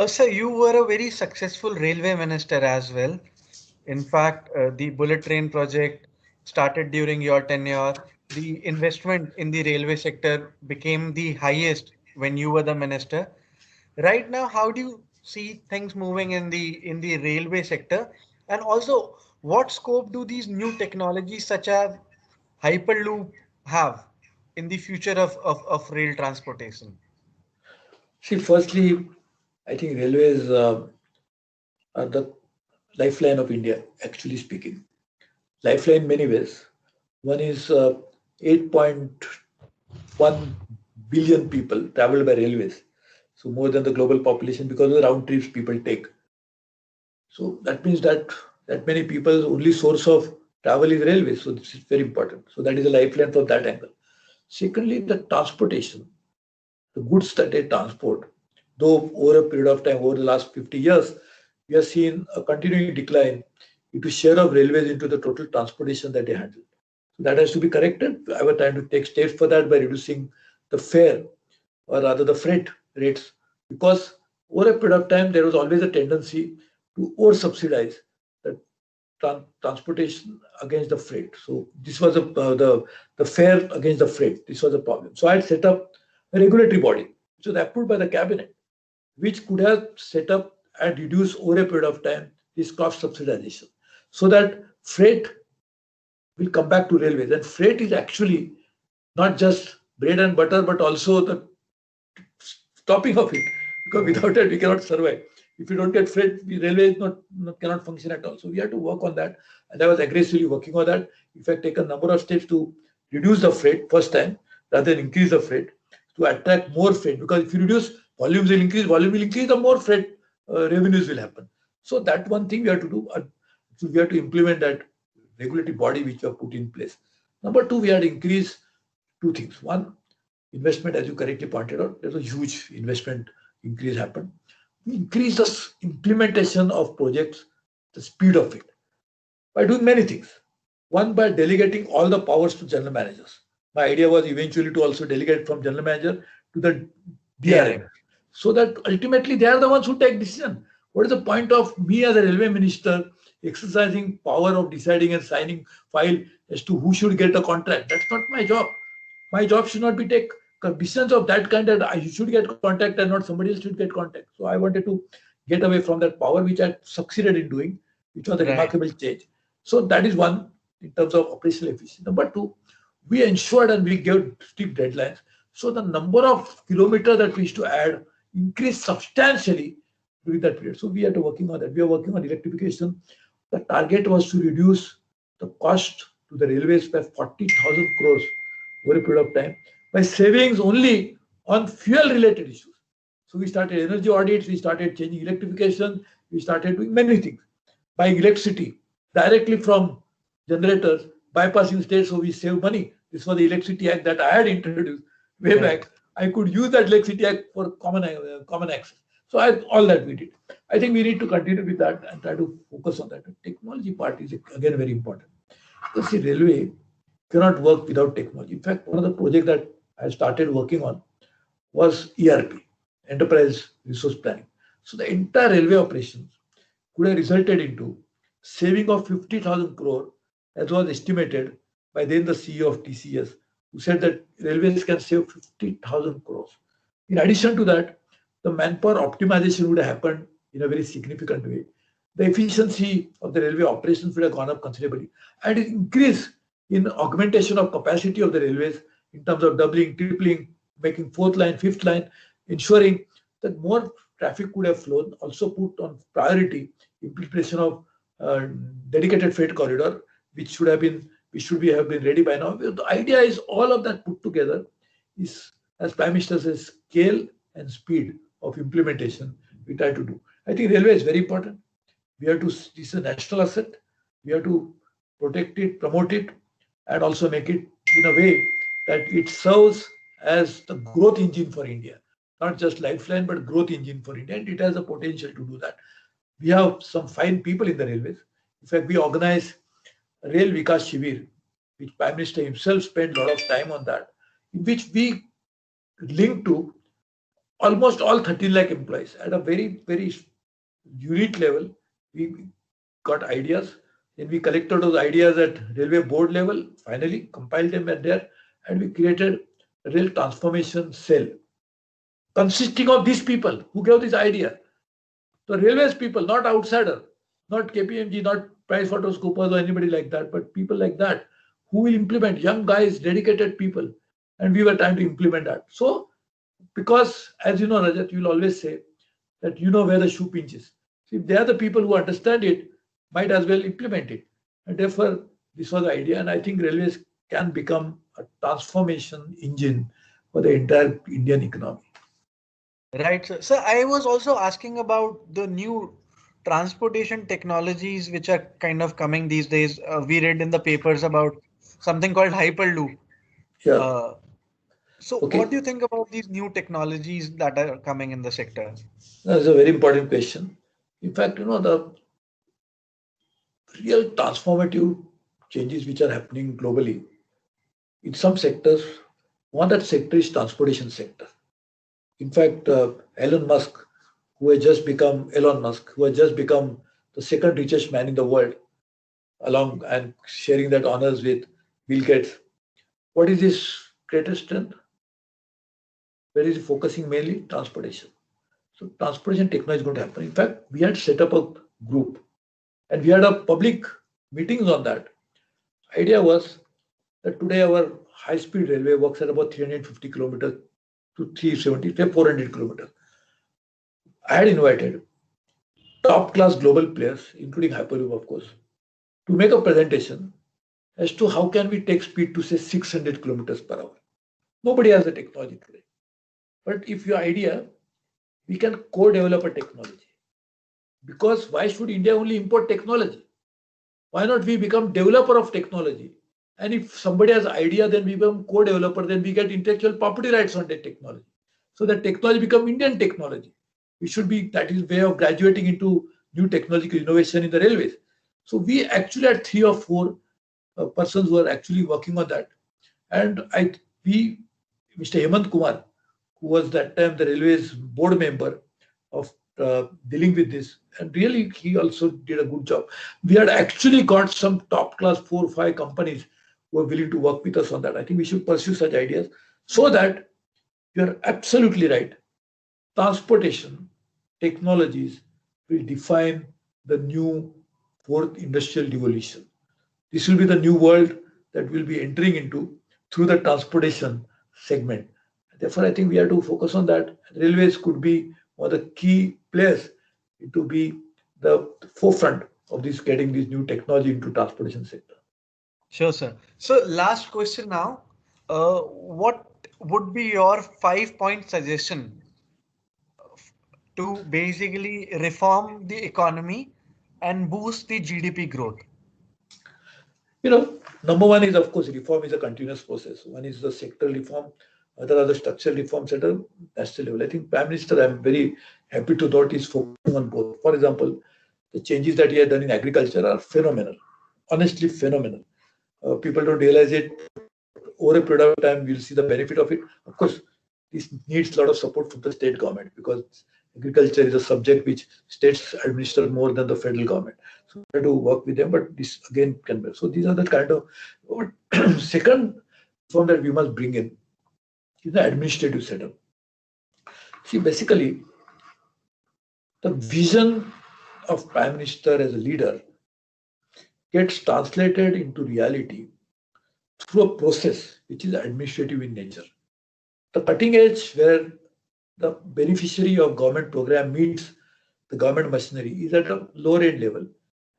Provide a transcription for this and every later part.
Sir, you were a very successful railway minister as well. In fact, the bullet train project started during your tenure. The investment in the railway sector became the highest when you were the minister. Right now, how do you see things moving in the railway sector? And also, what scope do these new technologies such as Hyperloop have in the future of rail transportation? See, firstly, I think railways are the lifeline of India, actually speaking. Lifeline in many ways. One is 8.1 billion people travel by railways. So more than the global population because of the round trips people take. So that means that many people's only source of travel is railways. So this is very important. So that is a lifeline from that angle. Secondly, the transportation, the goods that they transport, though over a period of time, over the last 50 years, we have seen a continuing decline into share of railways into the total transportation that they handle. So that has to be corrected. I was trying to take steps for that by reducing the fare, or rather the freight rates, because over a period of time there was always a tendency to over subsidize the transportation against the freight. So this was the fare against the freight. This was a problem. So I had set up a regulatory body, which was approved by the cabinet, which could have set up and reduced over a period of time this cost subsidization, so that freight will come back to railways. And freight is actually not just bread and butter, but also the stopping of it. Because Right. without it, we cannot survive. If you don't get freight, the railway is cannot function at all. So we have to work on that. And I was aggressively working on that. In fact, take a number of steps to reduce the freight first time rather than increase the freight to attract more freight. Because if you reduce, volume will increase, the more freight revenues will happen. So that one thing we have to do. So we have to implement that regulatory body which we have put in place. Number two, we had to increase two things. One, investment, as you correctly pointed out, there's a huge investment increase happened. We increase the implementation of projects, the speed of it, by doing many things. One, by delegating all the powers to general managers. My idea was eventually to also delegate from general manager to the DRM, DRM. so that ultimately they are the ones who take decision. What is the point of me as a railway minister exercising power of deciding and signing file as to who should get a contract? That's not my job. My job should not be take decisions of that kind that I should get contact and not somebody else should get contact. So I wanted to get away from that power, which I succeeded in doing, which was a Right. remarkable change. So that is one in terms of operational efficiency. Number two, we ensured and we gave strict deadlines. So the number of kilometers that we used to add increased substantially during that period. So we are working on that. We are working on electrification. The target was to reduce the cost to the railways by 40,000 crores over a period of time by savings only on fuel related issues. So we started energy audits, we started changing electrification, we started doing many things, buying electricity directly from generators, bypassing states, so we save money. This was the Electricity Act that I had introduced way back. Right. I could use that Electricity Act for common access. So all that we did. I think we need to continue with that and try to focus on that. The technology part is again very important. Because see, railway cannot work without technology. In fact, one of the projects that I started working on was ERP, Enterprise Resource Planning. So the entire railway operations could have resulted into saving of 50,000 crore, as was estimated by then the CEO of TCS, who said that railways can save 50,000 crores. In addition to that, the manpower optimization would have happened in a very significant way. The efficiency of the railway operations would have gone up considerably, and it increase in augmentation of capacity of the railways in terms of doubling, tripling, making fourth line, fifth line, ensuring that more traffic could have flown. Also put on priority implementation of uh, dedicated freight corridor, which should be have been ready by now. The idea is all of that put together is, as Prime Minister says, scale and speed of implementation we try to do. I think railway is very important. We have to, this is a national asset. We have to protect it, promote it, and also make it in a way that it serves as the growth engine for India. Not just lifeline, but growth engine for India. And it has the potential to do that. We have some fine people in the railways. In fact, we organize Rail Vikas Shivir, which Prime Minister himself spent a lot of time on that, in which we link to almost all 13 lakh employees at a very, very unit level. We got ideas, then we collected those ideas at railway board level, finally compiled them at there, and we created a rail transformation cell consisting of these people who gave this idea. The railways people, not outsider, not KPMG, not PricewaterhouseCoopers or anybody like that, but people like that who will implement, young guys, dedicated people. And we were trying to implement that. So, because as you know, Rajat, you will always say that you know where the shoe pinches. So if they are the people who understand it, might as well implement it. And therefore, this was the idea. And I think railways can become a transformation engine for the entire Indian economy. Right, sir. So I was also asking about the new transportation technologies which are kind of coming these days. We read in the papers about something called Hyperloop. Yeah. Uh, so what Okay. do you think about these new technologies that are coming in the sector? That's a very important question. In fact, the real transformative changes which are happening globally in some sectors, one that sector is transportation sector. In fact, Elon Musk, who has just become the second richest man in the world, along and sharing that honors with Bill Gates. What is his greatest strength? Where is he focusing mainly? Transportation. So transportation technology is going to happen. In fact, we had set up a group and we had a public meetings on that. Idea was that today our high-speed railway works at about 350 kilometers to 370, 400 kilometers. I had invited top-class global players, including Hyperloop, of course, to make a presentation as to how can we take speed to say 600 kilometers per hour. Nobody has the technology today. But if your idea, we can co-develop a technology. Because why should India only import technology? Why not we become developer of technology? And if somebody has idea, then we become co-developer, then we get intellectual property rights on that technology. So that technology become Indian technology. We should be, that is way of graduating into new technological innovation in the railways. So we actually had 3 or 4 persons who are actually working on that. And Mr. Hemant Kumar, who was that time the railways board member of dealing with this, and really he also did a good job. We had actually got some top class 4 or 5 companies who are willing to work with us on that. I think we should pursue such ideas so that you're absolutely right. Transportation technologies will define the new fourth industrial revolution. This will be the new world that we'll be entering into through the transportation segment. Therefore, I think we have to focus on that. Railways could be one of the key players to be the forefront of this getting this new technology into transportation sector. Sure, sir. So last question now. What would be your 5-point suggestion to basically reform the economy and boost the GDP growth? Number one is, of course, reform is a continuous process. One is the sectoral reform, other are the structural reforms at a national level. I think Prime Minister, I'm very happy to note, is focusing on both. For example, the changes that he has done in agriculture are phenomenal, honestly phenomenal. People don't realize it. Over a period of time, we'll see the benefit of it. Of course, this needs a lot of support from the state government because agriculture is a subject which states administer more than the federal government. So we have to work with them, but this again can be. So these are the kind of second reform that we must bring in is the administrative setup. See, basically, the vision of Prime Minister as a leader gets translated into reality through a process which is administrative in nature. The cutting edge where the beneficiary of government program meets the government machinery is at a lower end level,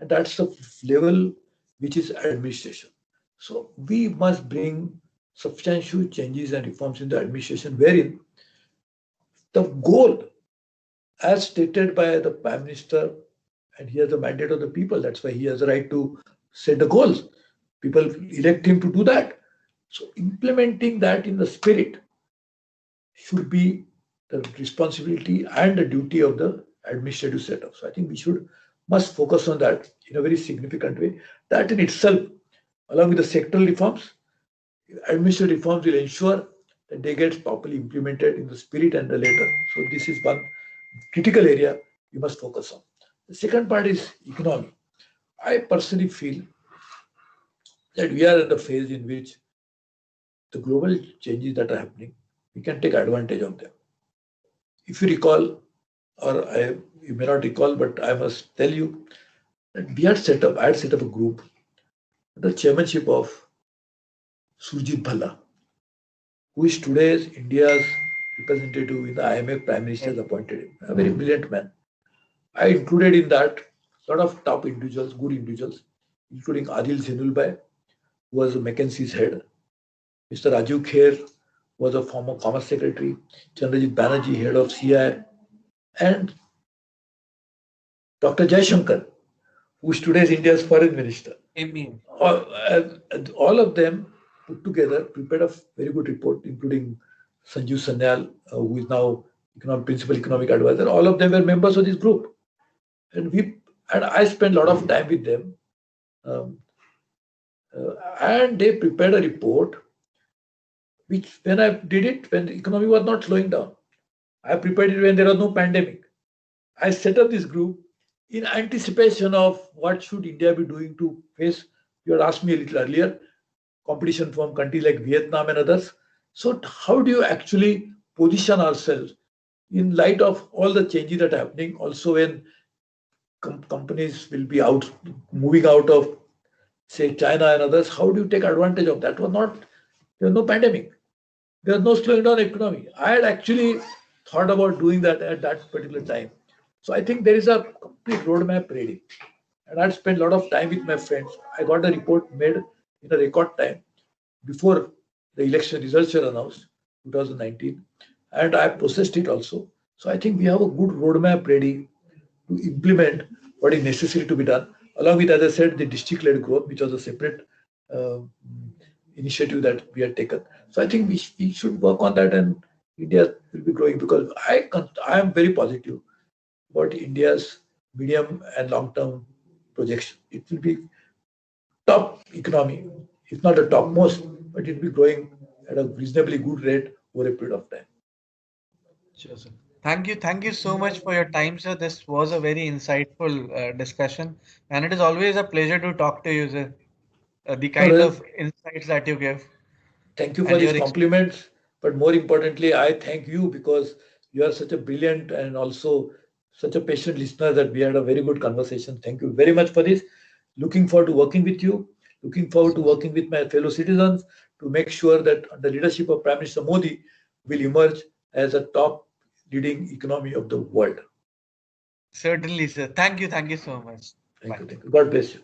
and that's the level which is administration. So we must bring substantial changes and reforms in the administration wherein the goal as stated by the Prime Minister, and he has the mandate of the people, that's why he has the right to set the goals. People elect him to do that. So implementing that in the spirit should be the responsibility and the duty of the administrative setup. So I think we must focus on that in a very significant way. That in itself, along with the sectoral reforms, administrative reforms will ensure that they get properly implemented in the spirit and the letter. So this is one critical area you must focus on. The second part is economy. I personally feel that we are in the phase in which the global changes that are happening, we can take advantage of them. If you recall, you may not recall, but I must tell you that I had set up a group, the chairmanship of Surjit Bhalla, who is today India's representative in the IMF. Prime Minister has appointed him, a very brilliant man. I included in that a lot of top individuals, good individuals, including Adil Zenulbhai, who was McKinsey's head, Mr. Rajiv Kher was a former Commerce Secretary, Chandrajit Banerjee, head of CI, and Dr. Jaishankar, who is today's India's foreign minister. Amen. All of them put together prepared a very good report, including Sanjeev Sanyal, who is now principal economic advisor. All of them were members of this group, and I spent a lot of time with them, and they prepared a report. Which when I did it, when the economy was not slowing down, I prepared it when there was no pandemic. I set up this group in anticipation of what should India be doing to face, you had asked me a little earlier, competition from countries like Vietnam and others. So how do you actually position ourselves in light of all the changes that are happening? Also when companies will be moving out of, say, China and others, how do you take advantage of that? There was no pandemic. There was no slowing down economy. I had actually thought about doing that at that particular time. So I think there is a complete roadmap ready. And I'd spent a lot of time with my friends. I got the report made in a record time before the election results were announced, 2019. And I processed it also. So I think we have a good roadmap ready to implement what is necessary to be done, along with, as I said, the district-led growth, which was a separate initiative that we had taken. So I think we should work on that, and India will be growing, because I am very positive about India's medium and long-term projection. It will be top economy, if not the topmost, but it will be growing at a reasonably good rate over a period of time. Sure, sir. Thank you so much for your time, sir. This was a very insightful discussion, and it is always a pleasure to talk to you, sir. The kind No, of insights that you give thank you for and these your compliments, but more importantly, I thank you because you are such a brilliant and also such a patient listener that we had a very good conversation. Thank you very much for this. Looking forward to working with you, looking forward to working with my fellow citizens to make sure that the leadership of Prime Minister Modi will emerge as a top leading economy of the world. certainly, sir. Thank you so much. Thank Bye. you. Thank you. God bless you.